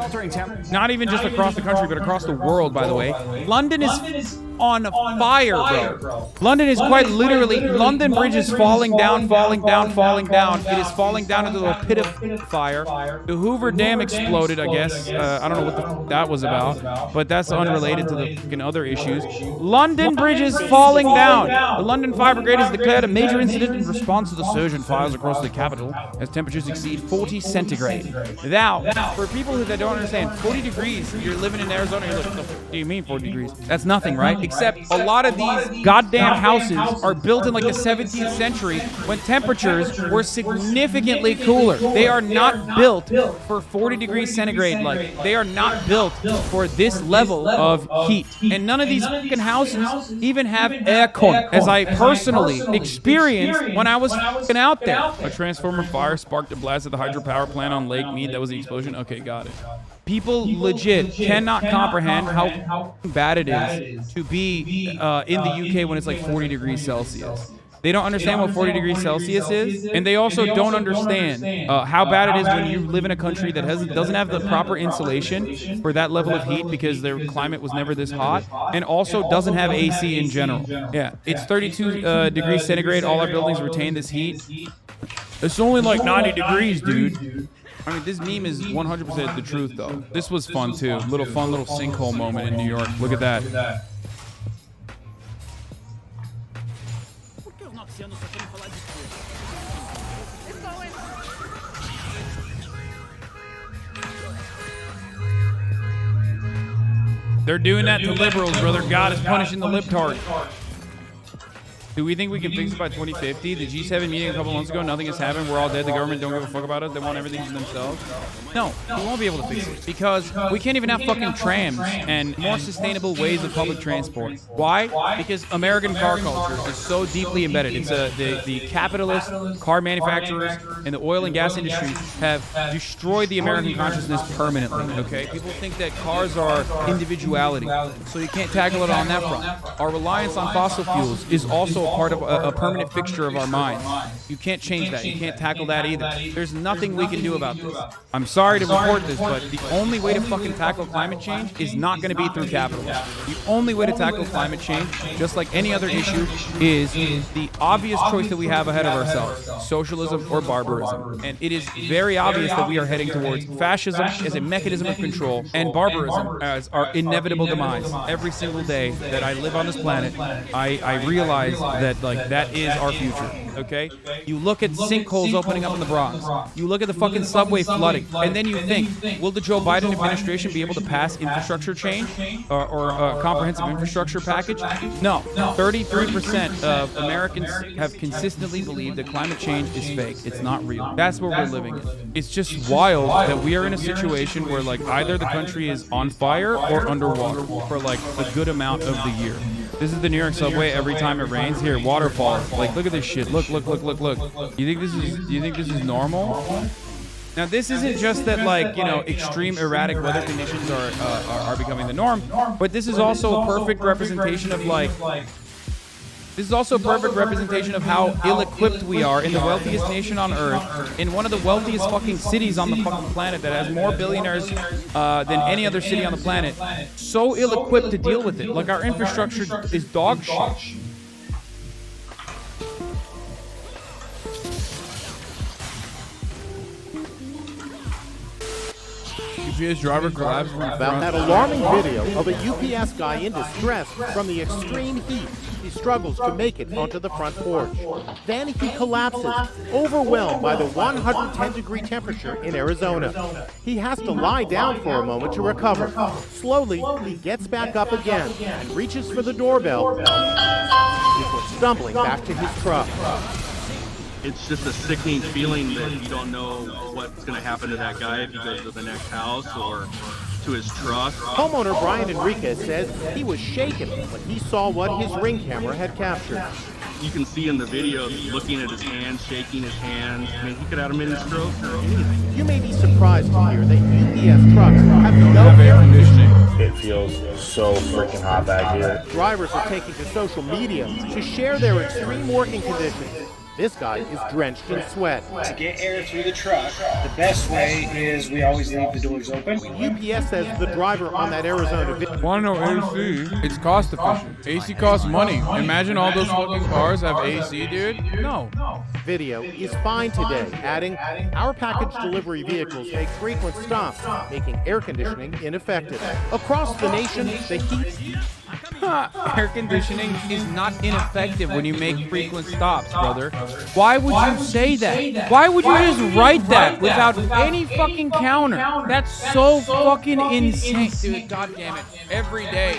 altering temperatures. Not even just across the country, but across the world, by the way. London is on fire, bro. London is quite literally, London Bridge is falling down, falling down, falling down. It is falling down into the pit of fire. The Hoover Dam exploded, I guess. I don't know what that was about, but that's unrelated to the fucking other issues. London Bridge is falling down. The London Fire Brigade has declared a major incident in response to the surge in fires across the capital as temperatures exceed 40 centigrade. Now, for people that don't understand, 40 degrees, you're living in Arizona, you're like, what do you mean 40 degrees? That's nothing, right? Except a lot of these goddamn houses are built in like the 17th century when temperatures were significantly cooler. They are not built for 40 degrees centigrade. Like, they are not built for this level of heat. And none of these fucking houses even have aircon, as I personally experienced when I was fucking out there. A transformer fire sparked a blast at the hydropower plant on Lake Mead. That was the explosion? Okay, got it. People legit cannot comprehend how bad it is to be in the UK when it's like 40 degrees Celsius. They don't understand what 40 degrees Celsius is, and they also don't understand how bad it is when you live in a country that doesn't have the proper insulation for that level of heat because their climate was never this hot, and also doesn't have AC in general. Yeah, it's 32 degrees centigrade. All our buildings retain this heat. It's only like 90 degrees, dude. I mean, this meme is 100% the truth, though. This was fun, too. Little sinkhole moment in New York. Look at that. They're doing that to liberals, brother. God is punishing the libtards. Do we think we can fix it by 2050? The G7 meeting a couple months ago, nothing has happened. We're all dead. The government don't give a fuck about us. They want everything for themselves. No, we won't be able to fix it because we can't even have fucking trams and more sustainable ways of public transport. Why? Because American car culture is so deeply embedded. It's the capitalist car manufacturers and the oil and gas industry have destroyed the American consciousness permanently, okay? People think that cars are individuality, so you can't tackle it on that front. Our reliance on fossil fuels is also a part of a permanent fixture of our minds. You can't change that. You can't tackle that either. There's nothing we can do about this. I'm sorry to report this, but the only way to fucking tackle climate change is not going to be through capitalism. The only way to tackle climate change, just like any other issue, is the obvious choice that we have ahead of ourselves, socialism or barbarism. And it is very obvious that we are heading towards fascism as a mechanism of control and barbarism as our inevitable demise. Every single day that I live on this planet, I realize that that is our future, okay? You look at sinkholes opening up in the Bronx. You look at the fucking subway flooding, and then you think, will the Joe Biden administration be able to pass infrastructure change or a comprehensive infrastructure package? No. 33% of Americans have consistently believed that climate change is fake. It's not real. That's where we're living in. It's just wild that we are in a situation where either the country is on fire or underwater for a good amount of the year. This is the New York subway. Every time it rains, here, waterfalls. Look at this shit. Look. You think this is normal? Now, this isn't just that, extreme erratic weather conditions are becoming the norm, but this is also a perfect representation of how ill-equipped we are in the wealthiest nation on Earth, in one of the wealthiest fucking cities on the fucking planet that has more billionaires than any other city on the planet. So ill-equipped to deal with it. Our infrastructure is dog shit. UPS driver collapsed about that alarming video of a UPS guy in distress from the extreme heat. He struggles to make it onto the front porch. Then he collapses, overwhelmed by the 110-degree temperature in Arizona. He has to lie down for a moment to recover. Slowly, he gets back up again and reaches for the doorbell before stumbling back to his truck. It's just a sickening feeling that you don't know what's going to happen to that guy if he goes to the next house or to his truck. Homeowner Brian Enriquez says he was shaken when he saw what his Ring camera had captured. You can see in the video looking at his hands, shaking his hands. I mean, he could have a mini stroke or anything. You may be surprised to hear that UPS trucks have no air conditioning. It feels so freaking hot back here. Drivers are taking to social media to share their extreme working conditions. This guy is drenched in sweat. To get air through the truck, the best way is we always leave the doors open. UPS says the driver on that Arizona video. Want to know AC? It's cost efficient. AC costs money. Imagine all those fucking cars have AC, dude. No. Video is fine today, adding, our package delivery vehicles make frequent stops, making air conditioning ineffective. Across the nation, the heat... Air conditioning is not ineffective when you make frequent stops, brother. Why would you say that? Why would you just write that without any fucking counter? That's so fucking insane. Dude, god damn it. Every day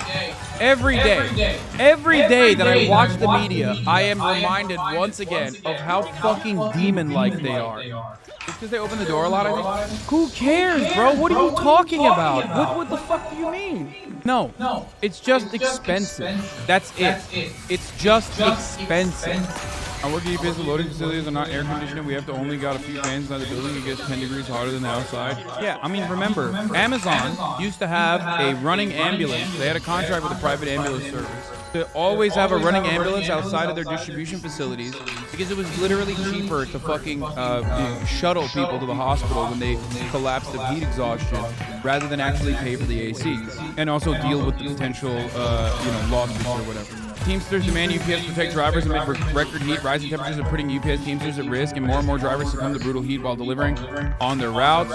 that I watch the media, I am reminded once again of how fucking demon-like they are. It's because they open the door a lot, I think. Who cares, bro? What are you talking about? What the fuck do you mean? No, it's just expensive. That's it. It's just expensive. Our working UPS loading facilities are not air conditioned. We have to only got a few fans inside the building. It gets 10 degrees hotter than the outside. Yeah, I mean, remember, Amazon used to have a running ambulance. They had a contract with a private ambulance service to always have a running ambulance outside of their distribution facilities because it was literally cheaper to fucking shuttle people to the hospital when they collapsed of heat exhaustion rather than actually pay for the AC and also deal with the potential, lawsuits or whatever. Teamsters demand UPS protect drivers amid record heat. Rising temperatures are putting UPS Teamsters at risk, and more drivers succumb to brutal heat while delivering on their routes.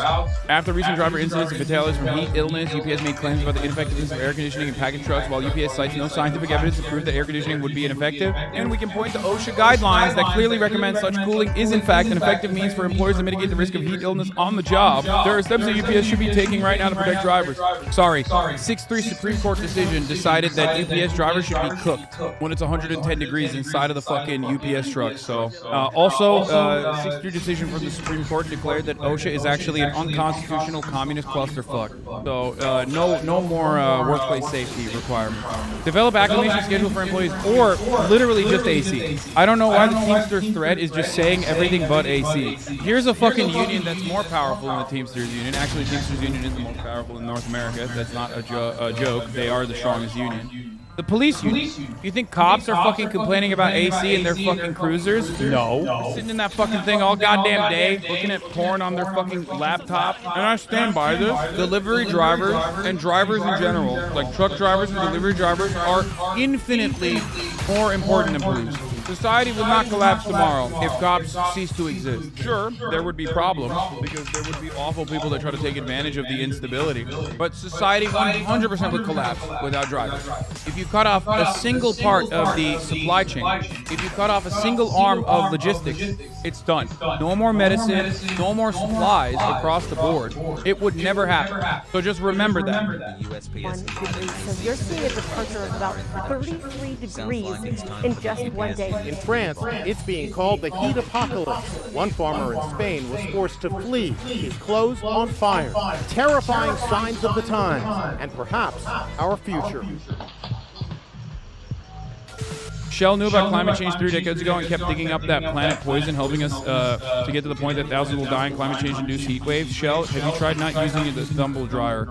After recent driver incidents and fatalities from heat illness, UPS made claims about the ineffectiveness of air conditioning in package trucks, while UPS cites no scientific evidence to prove that air conditioning would be ineffective. And we can point to OSHA guidelines that clearly recommend such cooling is in fact an effective means for employers to mitigate the risk of heat illness on the job. There are steps that UPS should be taking right now to protect drivers. Sorry, 6-3 Supreme Court decision decided that UPS drivers should be cooked when it's 110 degrees inside of the fucking UPS truck. So, also, 6-3 decision from the Supreme Court declared that OSHA is actually an unconstitutional communist clusterfuck. So, no more workplace safety requirements. Develop acclimation schedule for employees, or literally just AC. I don't know why the Teamsters thread is just saying everything but AC. Here's a fucking union that's more powerful than the Teamsters union. Actually, Teamsters union is the most powerful in North America. That's not a joke. They are the strongest union. The police union. You think cops are fucking complaining about AC in their fucking cruisers? No. Sitting in that fucking thing all goddamn day, looking at porn on their fucking laptop. And I stand by this. Delivery drivers and drivers in general, like truck drivers and delivery drivers, are infinitely more important than police. Society will not collapse tomorrow if cops cease to exist. Sure, there would be problems because there would be awful people that try to take advantage of the instability. But society 100% would collapse without drivers. If you cut off a single part of the supply chain, if you cut off a single arm of logistics, it's done. No more medicine, no more supplies across the board. It would never happen. So just remember that. 1 degree. So you're seeing a departure of about 33 degrees in just 1 day. In France, it's being called the heat apocalypse. One farmer in Spain was forced to flee, his clothes on fire. Terrifying signs of the times, and perhaps our future. Shell knew about climate change 3 decades ago and kept digging up that planet poison, helping us to get to the point that thousands will die in climate change-induced heat waves. Shell, have you tried not using the tumble dryer?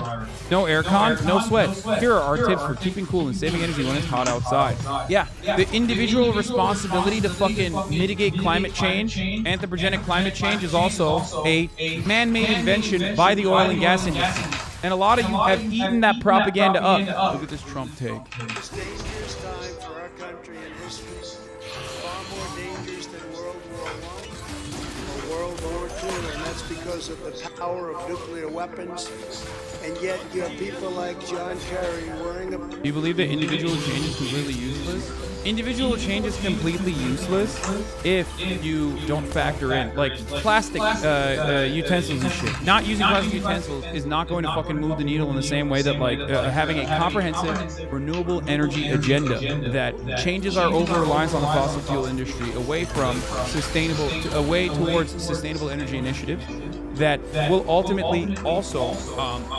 No aircon, no sweat. Here are our tips for keeping cool and saving energy when it's hot outside. Yeah, the individual responsibility to fucking mitigate climate change, anthropogenic climate change, is also a man-made invention by the oil and gas industry. And a lot of you have eaten that propaganda up. Look at this Trump take. It's dangerous time for our country and history. Far more dangerous than World War I or World War II, and that's because of the power of nuclear weapons. And yet you have people like John Kerry wearing a... Do you believe that individual change is completely useless? Individual change is completely useless if you don't factor in, like, plastic utensils and shit. Not using plastic utensils is not going to fucking move the needle in the same way that, like, having a comprehensive renewable energy agenda that changes our over-reliance on the fossil fuel industry away from sustainable, away towards sustainable energy initiatives that will ultimately also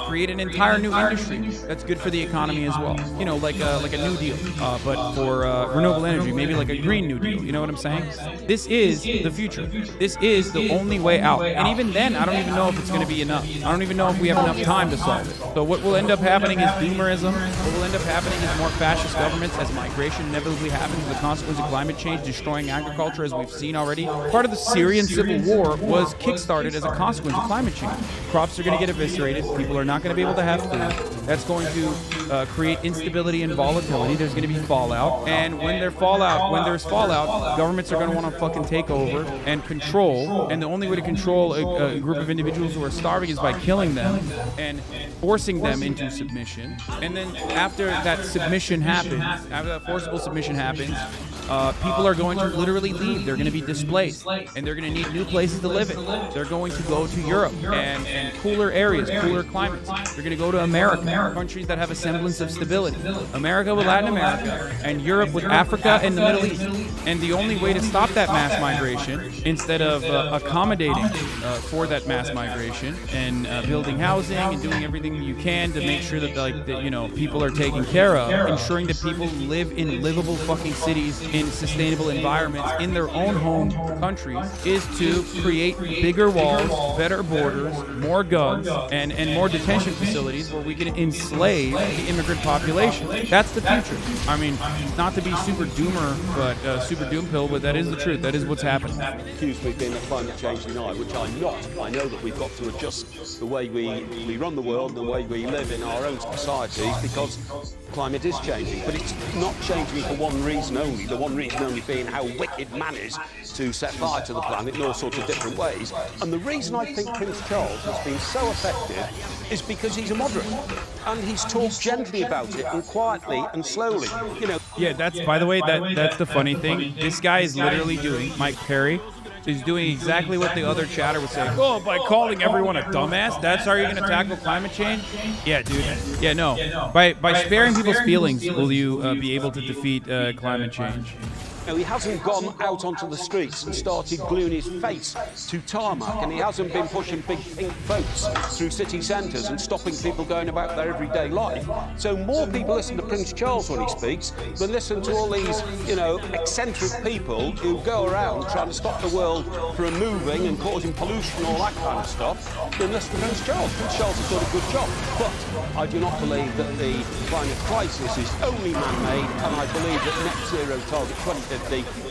create an entire new industry that's good for the economy as well. You know, like a New Deal, but for renewable energy, maybe like a Green New Deal. You know what I'm saying? This is the future. This is the only way out. And even then, I don't even know if it's going to be enough. I don't even know if we have enough time to solve it. So what will end up happening is doomerism. What will end up happening is more fascist governments as migration inevitably happens as a consequence of climate change, destroying agriculture as we've seen already. Part of the Syrian civil war was kickstarted as a consequence of climate change. Crops are going to get eviscerated. People are not going to be able to have food. That's going to create instability and volatility. There's going to be fallout. And when there's fallout, governments are going to want to fucking take over and control. And the only way to control a group of individuals who are starving is by killing them and forcing them into submission. And then after that submission happens, after that forcible submission happens, people are going to literally leave. They're going to be displaced, and they're going to need new places to live in. They're going to go to Europe and cooler areas, cooler climates. They're going to go to America, countries that have a semblance of stability. America with Latin America, and Europe with Africa and the Middle East. And the only way to stop that mass migration, instead of accommodating for that mass migration and building housing and doing everything you can to make sure that people are taken care of, ensuring that people live in livable fucking cities in sustainable environments in their own home countries, is to create bigger walls, better borders, more guns, and more detention facilities where we can enslave the immigrant population. That's the future. I mean, not to be super doomer, but super doom pill, but that is the truth. That is what's happening. Accuse me of being a climate change denier, which I'm not. I know that we've got to adjust the way we run the world and the way we live in our own societies, because climate is changing, but it's not changing for one reason only. The one reason only being how wicked man is to set fire to the planet in all sorts of different ways. And the reason I think Prince Charles has been so effective is because he's a moderate, and he's talked gently about it and quietly and slowly. You know. Yeah, that's, by the way, that's the funny thing. This guy is literally doing, Mike Perry is doing exactly what the other chatter was saying. Oh, by calling everyone a dumbass, that's how you're going to tackle climate change? Yeah, dude. Yeah, no. By sparing people's feelings will you be able to defeat climate change. No, he hasn't gone out onto the streets and started gluing his face to tarmac, and he hasn't been pushing big pink votes through city centres and stopping people going about their everyday life. So more people listen to Prince Charles when he speaks than listen to all these, eccentric people who go around trying to stop the world from moving and causing pollution and all that kind of stuff, than listen to Prince Charles. Prince Charles has done a good job. But I do not believe that the climate crisis is only man-made, and I believe that net zero target 2050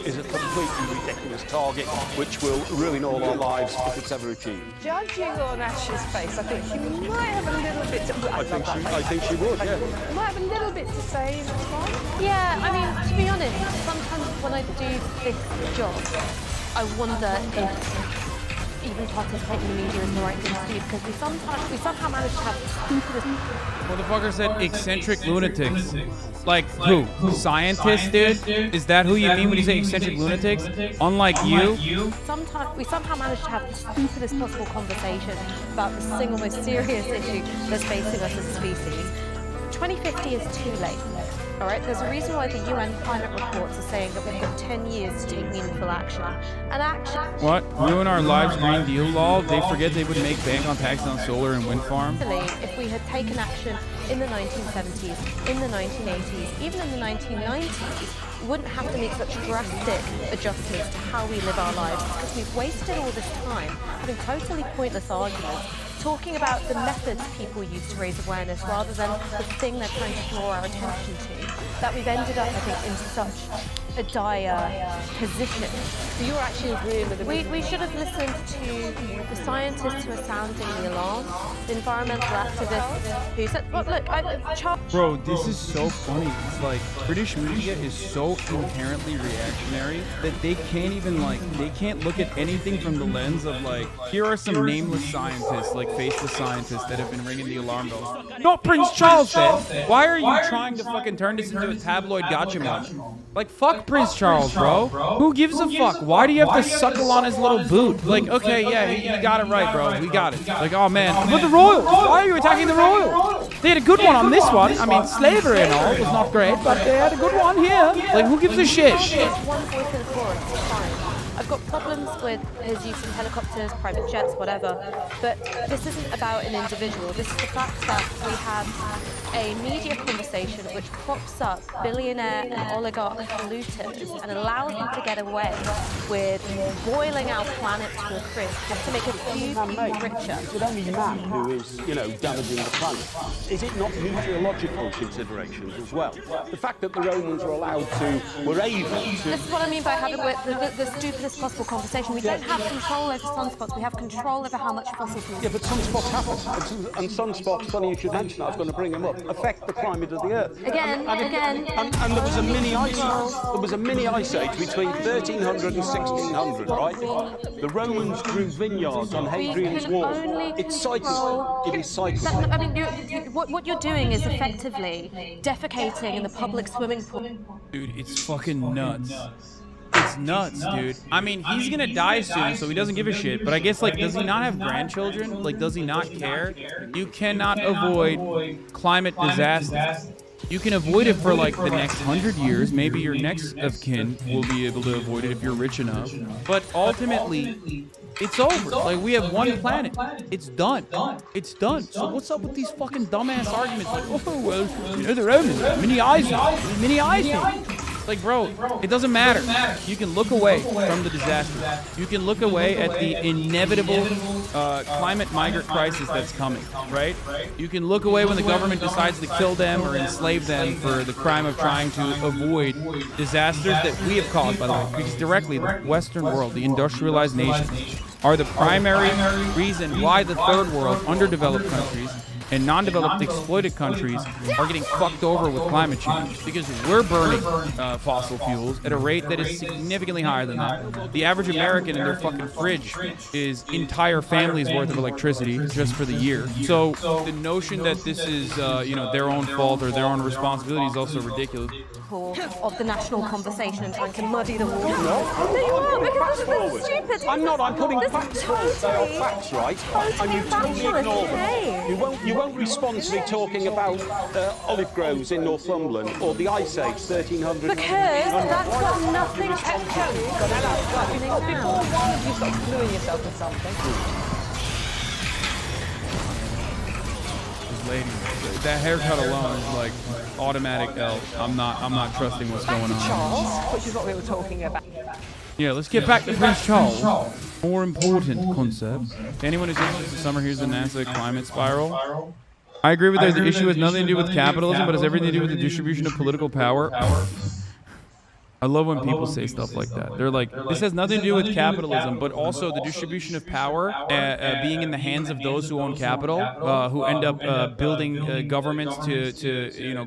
is a completely ridiculous target which will ruin all our lives if it's ever achieved. Judging on Ash's face, I think she might have a little bit to... I think she would, yeah. Might have a little bit to say in response. Yeah, I mean, to be honest, sometimes when I do this job, I wonder if even participating in the media is the right thing to do, because we somehow manage to have the stupidest... Motherfucker said eccentric lunatics. Like who? Scientists, dude? Is that who you mean when you say eccentric lunatics? Unlike you? Sometimes we somehow manage to have the stupidest possible conversation about the single most serious issue that's facing us as a species. 2050 is too late. All right, there's a reason why the UN climate reports are saying that we've got 10 years to take meaningful action. And action... What? Ruin our lives Green Deal law? They forget they would make bank on taxes on solar and wind farms? If we had taken action in the 1970s, in the 1980s, even in the 1990s, we wouldn't have to make such drastic adjustments to how we live our lives, because we've wasted all this time having totally pointless arguments, talking about the methods people use to raise awareness rather than the thing they're trying to draw our attention to, that we've ended up, I think, in such a dire position. So you're actually agreeing with the... We should have listened to the scientists who are sounding the alarm, the environmental activists who said, well, look, Bro, this is so funny. It's like, British media is so inherently reactionary that they can't even, they can't look at anything from the lens of, here are some nameless scientists, faceless scientists that have been ringing the alarm bells. Not Prince Charles, then! Why are you trying to fucking turn this into a tabloid gotcha moment? Fuck Prince Charles, bro. Who gives a fuck? Why do you have to suckle on his little boot? Okay, yeah, you got it right, bro. We got it. Oh, man. But the royals! Why are you attacking the royals? They had a good one on this one. I mean, slavery and all was not great, but they had a good one here. Who gives a shit? One voice in the chorus, fine. I've got problems with his use of helicopters, private jets, whatever, but this isn't about an individual. This is the fact that we have a media conversation which props up billionaire and oligarch looters and allows them to get away with boiling our planet to a crisp just to make a few people richer. Is it only man who is, damaging the planet? Is it not meteorological considerations as well? The fact that the Romans were able to... This is what I mean by having the stupidest possible conversation. We don't have control over sunspots. We have control over how much fossil fuel. Yeah, but sunspots happen. And sunspots, funny you should mention that, I was going to bring them up, affect the climate of the Earth. Again. And there was a mini ice age. There was a mini ice age between 1300 and 1600, right? The Romans grew vineyards on Hadrian's Wall. It's cyclical. It is cyclical. I mean, what you're doing is effectively defecating in the public swimming pool. Dude, it's fucking nuts. It's nuts, dude. I mean, he's gonna die soon, so he doesn't give a shit. But I guess, like, does he not have grandchildren? Like, does he not care? You cannot avoid climate disaster. You can avoid it for, like, the next 100 years. Maybe your next of kin will be able to avoid it if you're rich enough. But ultimately, it's over. Like, we have one planet. It's done. It's done. So what's up with these fucking dumbass arguments? Like, oh, well, the Romans, mini ice age. Mini ice age. Like, bro, it doesn't matter. You can look away from the disaster. You can look away at the inevitable climate migrant crisis that's coming, right? You can look away when the government decides to kill them or enslave them for the crime of trying to avoid disasters that we have caused, by the way. Because directly, the Western world, the industrialized nations, are the primary reason why the third world, underdeveloped countries, and non-developed exploited countries are getting fucked over with climate change because we're burning fossil fuels at a rate that is significantly higher than that. The average American in their fucking fridge is entire family's worth of electricity just for the year. So the notion that this is, their own fault or their own responsibility is also ridiculous. Of the national conversation and trying to muddy the water. No, you are, because this is stupid. I'm not. I'm putting facts forward. They are facts, right? And you totally ignore them. You won't respond to me talking about olive groves in Northumberland or the Ice Age, 1300. Because that's got nothing to do with Before one of you starts gluing yourself with something. This lady, that haircut alone is like automatic L. I'm not trusting what's going on. Charles, which is what we were talking about. Yeah, let's get back to Prince Charles. More important concepts. To anyone who's interested this summer, here's the NASA climate spiral. I agree with that. The issue has nothing to do with capitalism, but has everything to do with the distribution of political power. I love when people say stuff like that. They're like, this has nothing to do with capitalism, but also the distribution of power being in the hands of those who own capital, who end up building governments to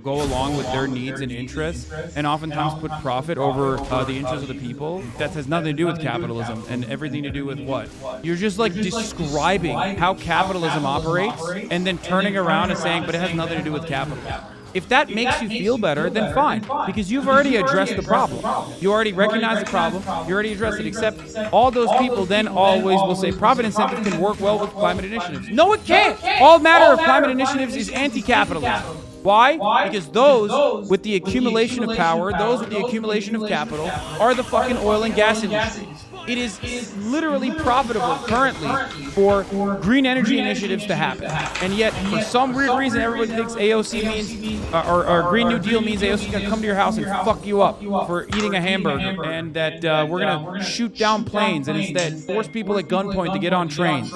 go along with their needs and interests, and oftentimes put profit over the interests of the people. That has nothing to do with capitalism and everything to do with what? You're just like describing how capitalism operates and then turning around and saying, but it has nothing to do with capitalism. If that makes you feel better, then fine, because you've already addressed the problem. You already recognize the problem. You already addressed it, except all those people then always will say profit incentives can work well with climate initiatives. No, it can't. All matter of climate initiatives is anti-capitalism. Why? Because those with the accumulation of power, those with the accumulation of capital, are the fucking oil and gas industry. It is literally profitable currently for green energy initiatives to happen. And yet, for some weird reason, everybody thinks AOC means, or Green New Deal means AOC is going to come to your house and fuck you up for eating a hamburger. And that we're going to shoot down planes and instead force people at gunpoint to get on trains.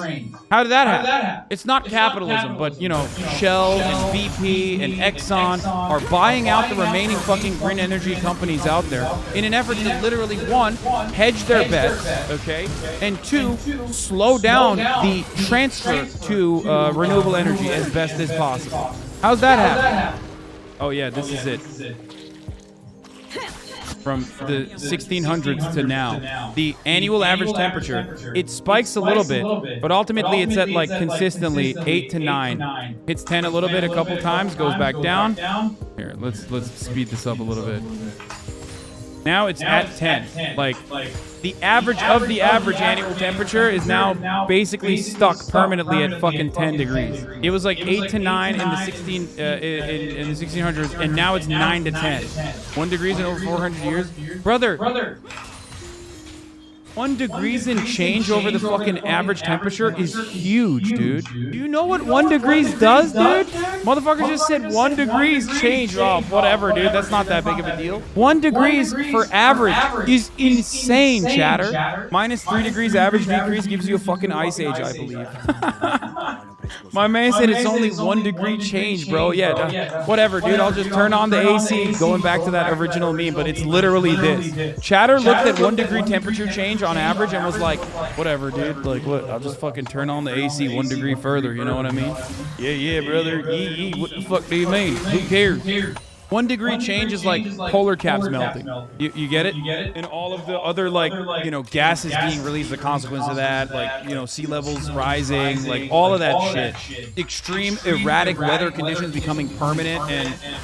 How did that happen? It's not capitalism, but, Shell and BP and Exxon are buying out the remaining fucking green energy companies out there in an effort to literally, one, hedge their bets, okay, and two, slow down the transfer to renewable energy as best as possible. How's that happen? Oh yeah, this is it. From the 1600s to now, the annual average temperature, it spikes a little bit, but ultimately it's at like consistently 8 to 9. Hits 10 a little bit a couple times, goes back down. Here, let's speed this up a little bit. Now it's at 10. Like the average of the average annual temperature is now basically stuck permanently at fucking 10 degrees. It was like 8 to 9 in the 1600s, and now it's 9 to 10. 1 degree in over 400 years, brother. 1 degrees in change over the fucking average temperature is huge, dude. Do you know what 1 degrees does, dude? Motherfucker just said 1 degrees change. Oh, whatever, dude. That's not that big of a deal. 1 degrees for average is insane, chatter. -3 degrees average decrease gives you a fucking ice age, I believe. My man said it's only 1 degree change, bro. Yeah, whatever, dude. I'll just turn on the AC. Going back to that original meme, but it's literally this. Chatter looked at 1 degree temperature change on average and was like, whatever, dude. Like, what? I'll just fucking turn on the AC 1 degree further. You know what I mean? Yeah, brother. Yee. What the fuck do you mean? Who cares? 1 degree change is like polar caps melting. You get it? And all of the other, like, you know, gases being released, the consequence of that, like, you know, sea levels rising, like all of that shit. Extreme erratic weather conditions becoming permanent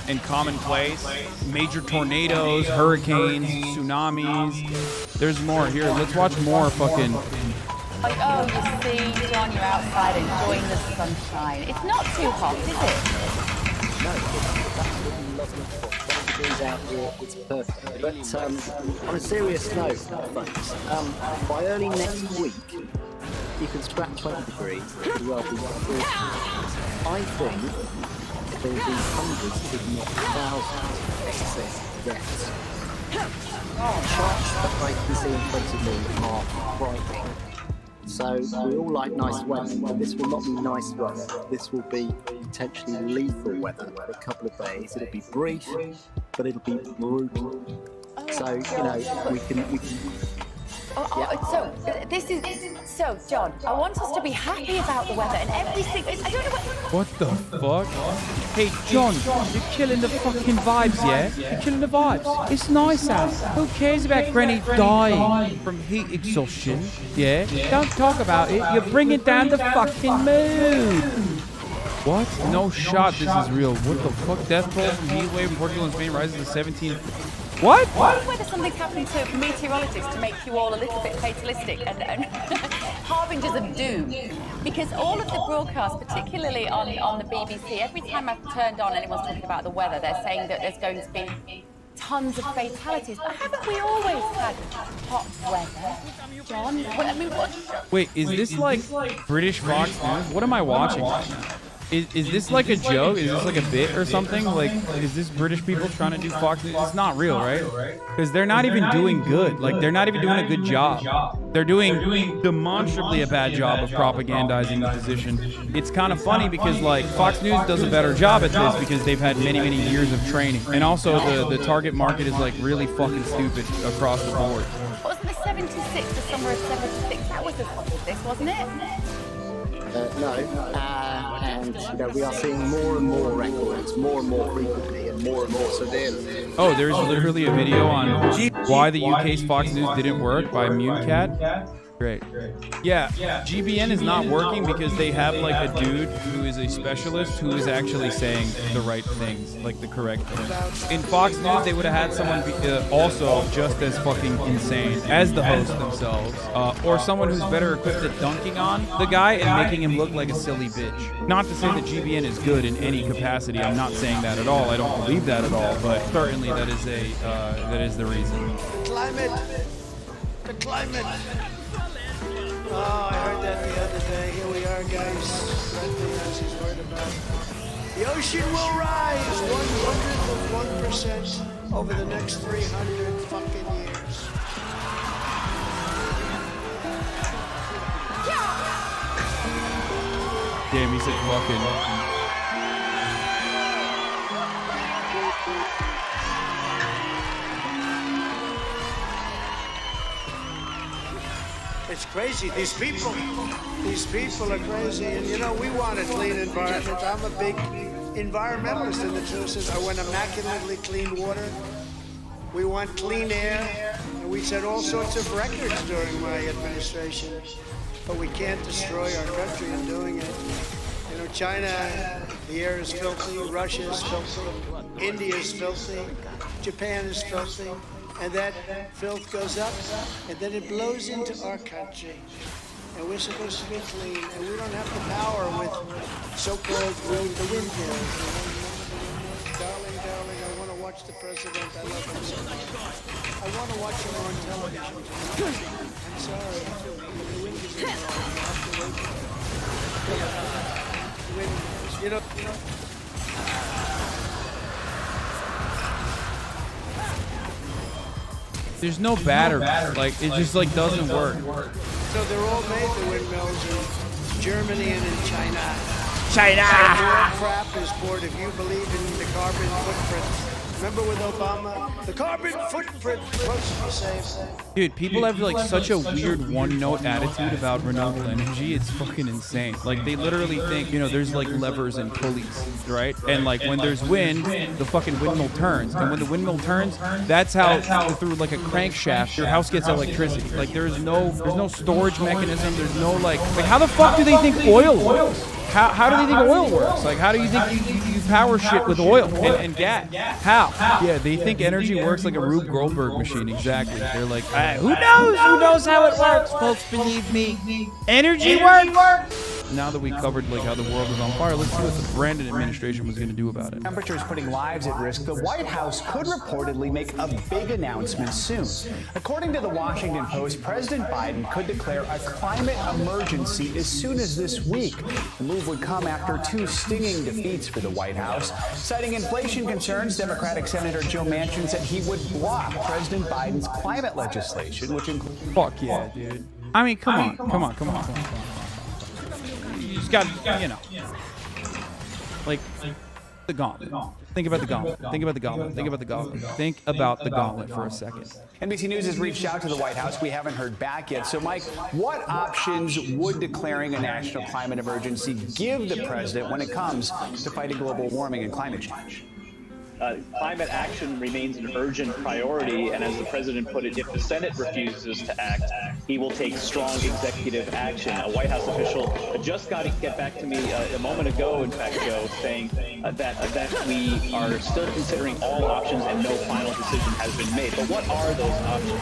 and commonplace. Major tornadoes, hurricanes, tsunamis. There's more. Here, let's watch more fucking... Like, oh, you see, John, you're outside enjoying the sunshine. It's not too hot, is it? No, it's out here, it's perfect. But on a serious note, folks, by early next week, you can scrap 20 degrees. It could well be 40. I think there will be hundreds, if not thousands, of excess deaths. Charts that I can see in front of me are frightening. So we all like nice weather, but this will not be nice weather. This will be potentially lethal weather for a couple of days. It'll be brief, but it'll be brutal. So, you know, we can So, John, I want us to be happy about the weather and everything. I don't know What the fuck? Hey, John, you're killing the fucking vibes, yeah? You're killing the vibes. It's nice out. Who cares about Granny dying from heat exhaustion? Yeah? Don't talk about it. You're bringing down the fucking mood. What? No shot. This is real. What the fuck? Death toll from heat wave in Portugal and Spain rises to 17. What? I wonder whether something's happening to meteorologists to make you all a little bit fatalistic and harbingers of doom. Because all of the broadcasts, particularly on the BBC, every time I've turned on anyone's talking about the weather, they're saying that there's going to be tons of fatalities. But haven't we always had hot weather, John? Wait, is this like British Fox News? What am I watching? Is this like a joke? Is this like a bit or something? Like, is this British people trying to do Fox News? It's not real, right? Because they're not even doing good. Like, they're not even doing a good job. They're doing demonstrably a bad job of propagandizing the position. It's kind of funny because, like, Fox News does a better job at this because they've had many, many years of training. And also, the target market is, like, really fucking stupid across the board. Wasn't the 76, the summer of 76? That was as hot as this, wasn't it? No, and you know, we are seeing more and more records, more and more frequently, and more severely. Oh, there's literally a video on why the UK's Fox News didn't work by Munecat. Great. Yeah, GBN is not working because they have like a dude who is a specialist who is actually saying the right things, like the correct things. In Fox News, they would have had someone be, also just as fucking insane as the host themselves, or someone who's better equipped at dunking on the guy and making him look like a silly bitch. Not to say that GBN is good in any capacity. I'm not saying that at all. I don't believe that at all. But certainly that is the reason. The climate. Oh, I heard that the other day. Here we are, guys. He's worried about. The ocean will rise 100% over the next 300 fucking years. Damn, he said fucking. It's crazy. These people are crazy. And you know, we want a clean environment. I'm a big environmentalist, and the truth is I want immaculately clean water. We want clean air. And we set all sorts of records during my administration. But we can't destroy our country in doing it. You know, China, the air is filthy. Russia is filthy. India is filthy. Japan is filthy. And that filth goes up, and then it blows into our country. And we're supposed to be clean, and we don't have the power with so-called the windmills. Darling, I want to watch the president. I love him so much. I want to watch him on television. Sorry. The wind is in the wind, you know. There's no batter. Like, it just, like, doesn't work. So they're all made, the windmills, in Germany and in China. China! More crap is poured if you believe in the carbon footprint. Remember with Obama? The carbon footprint was safe. Dude, people have like such a weird one-note attitude about renewable energy. It's fucking insane. Like, they literally think, you know, there's like levers and pulleys, right? And like when there's wind, the fucking windmill turns. And when the windmill turns, that's how through like a crankshaft, your house gets electricity. Like, there's no storage mechanism. There's no like how the fuck do they think oil works? How do they think oil works? Like, how do you think you power shit with oil and gas? How? Yeah, they think energy works like a Rube Goldberg machine. Exactly. They're like, who knows? Who knows how it works? Folks, believe me. Energy works. Now that we covered like how the world is on fire, let's see what the Brandon administration was going to do about it. Temperatures putting lives at risk. The White House could reportedly make a big announcement soon. According to the Washington Post, President Biden could declare a climate emergency as soon as this week. The move would come after 2 stinging defeats for the White House. Citing inflation concerns, Democratic Senator Joe Manchin said he would block President Biden's climate legislation, which includes... Fuck yeah, dude. I mean, come on. You just got, you know, like the gauntlet. Think about the gauntlet. Think about the gauntlet. Think about the gauntlet. Think about the gauntlet for a second. NBC News has reached out to the White House. We haven't heard back yet. So, Mike, what options would declaring a national climate emergency give the president when it comes to fighting global warming and climate change? Climate action remains an urgent priority, and as the president put it, if the Senate refuses to act, he will take strong executive action. A White House official just got to get back to me a moment ago, in fact, Joe, saying that we are still considering all options and no final decision has been made. But what are those options?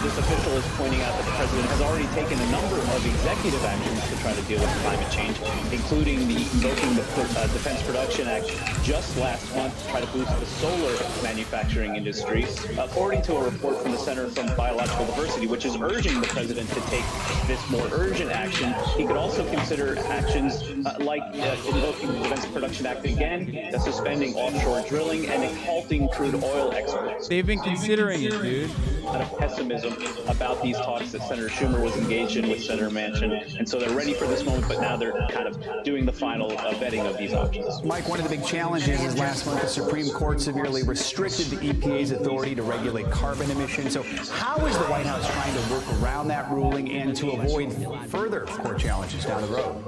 This official is pointing out that the president has already taken a number of executive actions to try to deal with climate change, including invoking the Defense Production Act just last month to try to boost the solar manufacturing industry. According to a report from the Center for Biological Diversity, which is urging the president to take this more urgent action, he could also consider actions like invoking the Defense Production Act again, suspending offshore drilling, and halting crude oil exports. They've been considering it, dude. A lot of pessimism about these talks that Senator Schumer was engaged in with Senator Manchin, and so they're ready for this moment, but now they're kind of doing the final vetting of these options. Mike, one of the big challenges is last month the Supreme Court severely restricted the EPA's authority to regulate carbon emissions. So how is the White House trying to work around that ruling and to avoid further court challenges down the road?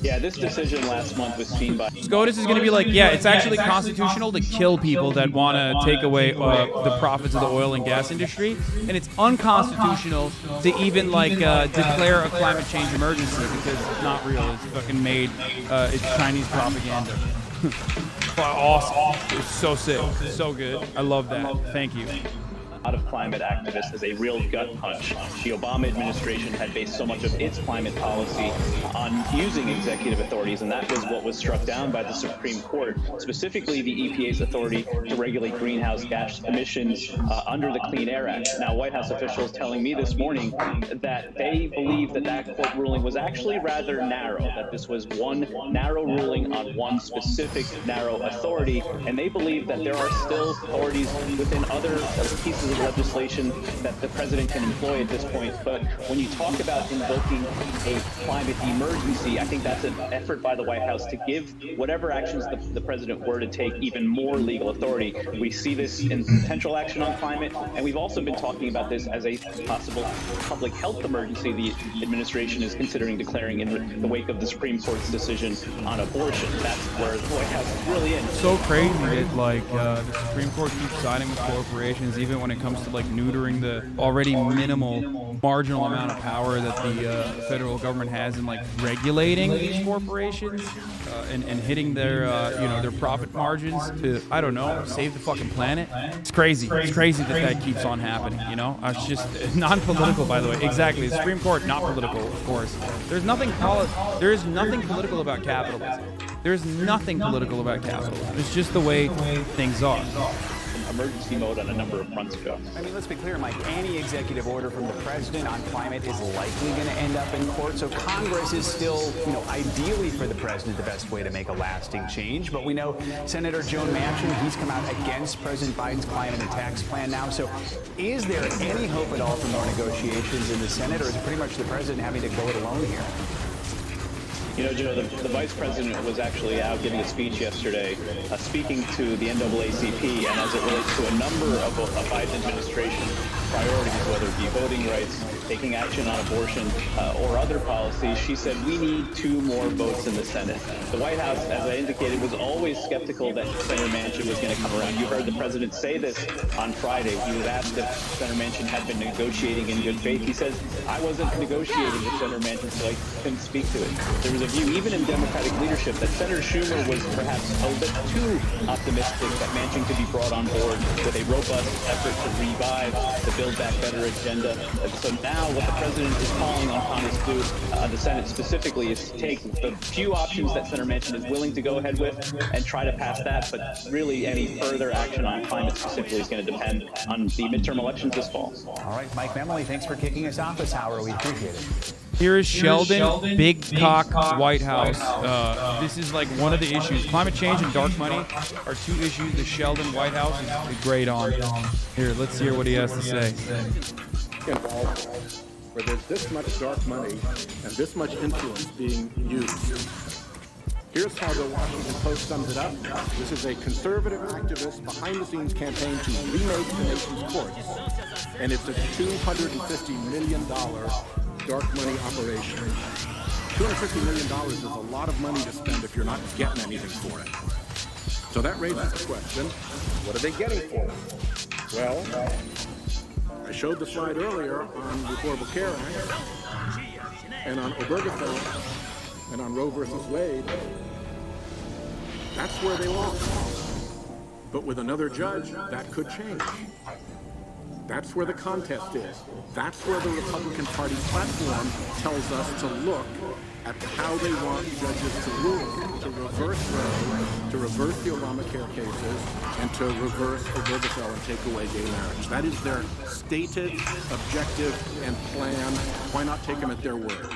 Yeah, this decision last month was seen by... SCOTUS is going to be like, yeah, it's actually constitutional to kill people that want to take away the profits of the oil and gas industry, and it's unconstitutional to even, like, declare a climate change emergency because it's not real. It's fucking made. It's Chinese propaganda. Awesome. It's so sick. So good. I love that. Thank you. Out of climate activists as a real gut punch. The Obama administration had based so much of its climate policy on using executive authorities, and that was what was struck down by the Supreme Court, specifically the EPA's authority to regulate greenhouse gas emissions under the Clean Air Act. Now, White House officials telling me this morning that they believe that court ruling was actually rather narrow, that this was one narrow ruling on one specific narrow authority, and they believe that there are still authorities within other pieces of legislation that the president can employ at this point. But when you talk about invoking a climate emergency, I think that's an effort by the White House to give whatever actions the president were to take even more legal authority. We see this in potential action on climate, and we've also been talking about this as a possible public health emergency the administration is considering declaring in the wake of the Supreme Court's decision on abortion. That's where the White House is really in. It's so crazy that, like, the Supreme Court keeps siding with corporations, even when it comes to, like, neutering the already minimal marginal amount of power that the federal government has in, like, regulating these corporations and hitting their their profit margins to, I don't know, save the fucking planet. It's crazy. It's crazy that keeps on happening, you know? It's just non-political, by the way. Exactly. The Supreme Court, not political, of course. There is nothing political about capitalism. There's nothing political about capitalism. It's just the way things are. emergency mode on a number of fronts, Joe. I mean, let's be clear, Mike, any executive order from the president on climate is likely going to end up in court. So Congress is still, ideally for the president, the best way to make a lasting change. But we know Senator Joe Manchin, he's come out against President Biden's climate and tax plan now. So is there any hope at all for more negotiations in the Senate, or is it pretty much the president having to go it alone here? Joe, the vice president was actually out giving a speech yesterday, speaking to the NAACP, and as it relates to a number of Biden administration priorities, whether it be voting rights, taking action on abortion, or other policies, she said we need 2 more votes in the Senate. The White House, as I indicated, was always skeptical that Senator Manchin was going to come around. You heard the president say this on Friday. He was asked if Senator Manchin had been negotiating in good faith. He says, I wasn't negotiating with Senator Manchin, so I couldn't speak to it. There was a view, even in Democratic leadership, that Senator Schumer was perhaps a bit too optimistic that Manchin could be brought on board with a robust effort to revive the Build Back Better agenda. So now what the president is calling on Congress to do, the Senate specifically, is to take the few options that Senator Manchin is willing to go ahead with and try to pass that. But really, any further action on climate specifically is going to depend on the midterm elections this fall. All right, Mike Memoli, thanks for kicking us off this hour. We appreciate it. Here is Sheldon, Big Cock, White House. This is like one of the issues. Climate change and dark money are 2 issues that Sheldon, White House is great on. Here, let's hear what he has to say. Involved where there's this much dark money and this much influence being used. Here's how the Washington Post sums it up. This is a conservative activist behind-the-scenes campaign to remake the nation's courts. And it's a $250 million dark money operation. $250 million is a lot of money to spend if you're not getting anything for it. So that raises the question, what are they getting for it? Well, I showed the slide earlier on the Affordable Care Act and on Obergefell and on Roe versus Wade. That's where they lost. But with another judge, that could change. That's where the contest is. That's where the Republican Party platform tells us to look at how they want judges to rule, to reverse Roe, to reverse the Obamacare cases, and to reverse Obergefell and take away gay marriage. That is their stated objective and plan. Why not take them at their word?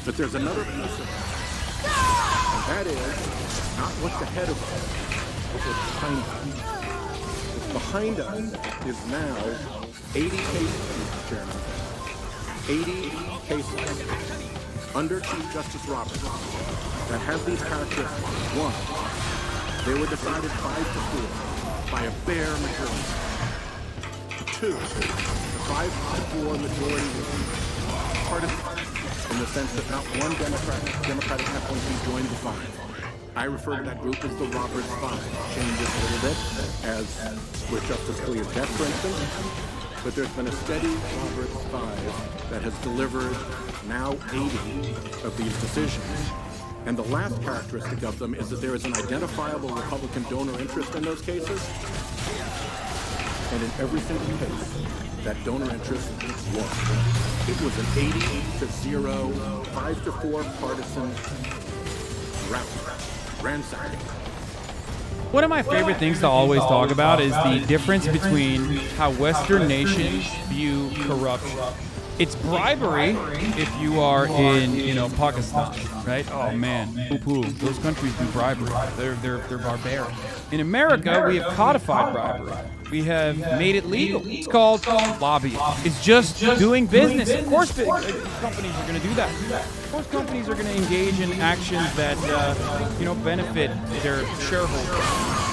But there's another piece of it, and that is not what's ahead of us, but what's behind us. Behind us is now 80 cases, Mr. Chairman. 80 cases under Chief Justice Roberts that have these characteristics. 1, they were decided 5-4 by a bare majority. 2, the 5-4 majority was partisan in the sense that not one Democratic FOP joined the 5. I refer to that group as the Roberts 5. Changes a little bit, as with Justice Scalia's death, for instance. But there's been a steady Roberts 5 that has delivered now 80 of these decisions. And the last characteristic of them is that there is an identifiable Republican donor interest in those cases. And in every single case, that donor interest won. It was an 80-0, 5-4 partisan rout. Ransacking. One of my favorite things to always talk about is the difference between how Western nations view corruption. It's bribery if you are in, Pakistan, right? Oh man, poo-poo. Those countries do bribery. They're barbaric. In America, we have codified bribery. We have made it legal. It's called lobbying. It's just doing business. Of course, companies are going to do that. Of course, companies are going to engage in actions that, benefit their shareholders.